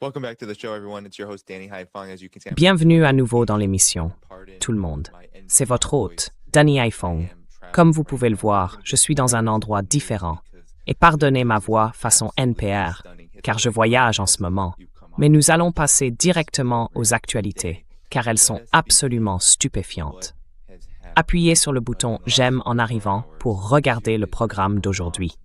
Welcome back to the show, everyone. It's your host, Danny Haifong. As you can see, Bienvenue à nouveau dans l'émission, tout le monde. C'est votre hôte, Danny Haifong. Comme vous pouvez le voir, je suis dans un endroit différent. Et pardonnez ma voix façon NPR, car je voyage en ce moment. Mais nous allons passer directement aux actualités, car elles sont absolument stupéfiantes. Appuyez sur le bouton « J'aime » en arrivant pour regarder le programme d'aujourd'hui.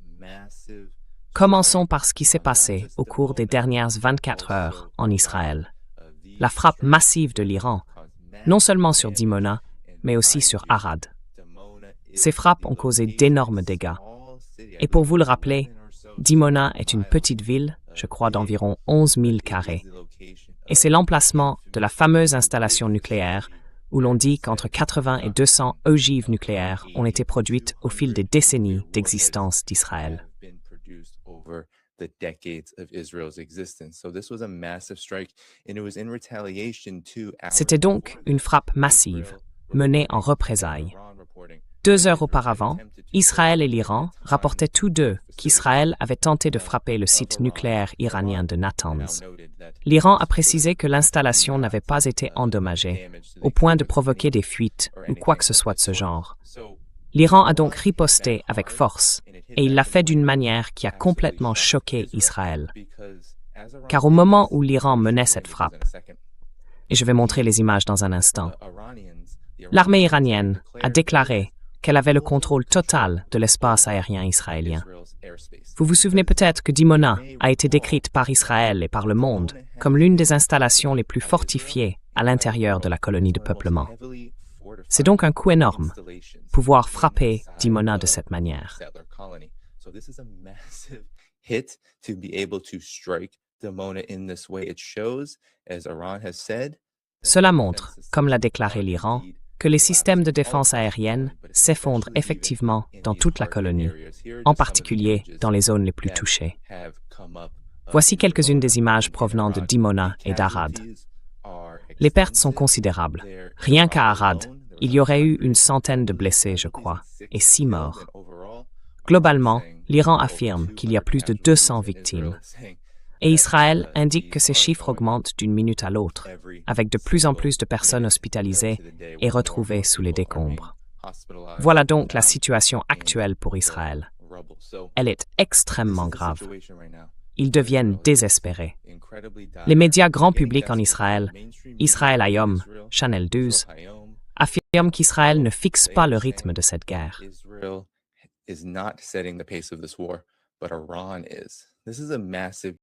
Commençons par ce qui s'est passé au cours des dernières 24 heures en Israël. La frappe massive de l'Iran, non seulement sur Dimona, mais aussi sur Arad. Ces frappes ont causé d'énormes dégâts. Et pour vous le rappeler, Dimona est une petite ville, je crois d'environ 11 000 carrés. Et c'est l'emplacement de la fameuse installation nucléaire où l'on dit qu'entre 80 et 200 ogives nucléaires ont été produites au fil des décennies d'existence d'Israël. C'était donc une frappe massive, menée en représailles. 2 heures auparavant, Israël et l'Iran rapportaient tous deux qu'Israël avait tenté de frapper le site nucléaire iranien de Natanz. L'Iran a précisé que l'installation n'avait pas été endommagée, au point de provoquer des fuites ou quoi que ce soit de ce genre. L'Iran a donc riposté avec force, et il l'a fait d'une manière qui a complètement choqué Israël. Car au moment où l'Iran menait cette frappe, et je vais montrer les images dans un instant, l'armée iranienne a déclaré qu'elle avait le contrôle total de l'espace aérien israélien. Vous vous souvenez peut-être que Dimona a été décrite par Israël et par le monde comme l'une des installations les plus fortifiées à l'intérieur de la colonie de peuplement. C'est donc un coup énorme, pouvoir frapper Dimona de cette manière. Cela montre, comme l'a déclaré l'Iran, que les systèmes de défense aérienne s'effondrent effectivement dans toute la colonie, en particulier dans les zones les plus touchées. Voici quelques-unes des images provenant de Dimona et d'Arad. Les pertes sont considérables. Rien qu'à Arad, il y aurait eu une centaine de blessés, je crois, et 6 morts. Globalement, l'Iran affirme qu'il y a plus de 200 victimes. Et Israël indique que ces chiffres augmentent d'une minute à l'autre, avec de plus en plus de personnes hospitalisées et retrouvées sous les décombres. Voilà donc la situation actuelle pour Israël. Elle est extrêmement grave. Ils deviennent désespérés. Les médias grand public en Israël, Israël Hayom, Channel 12, affirment qu'Israël ne fixe pas le rythme de cette guerre.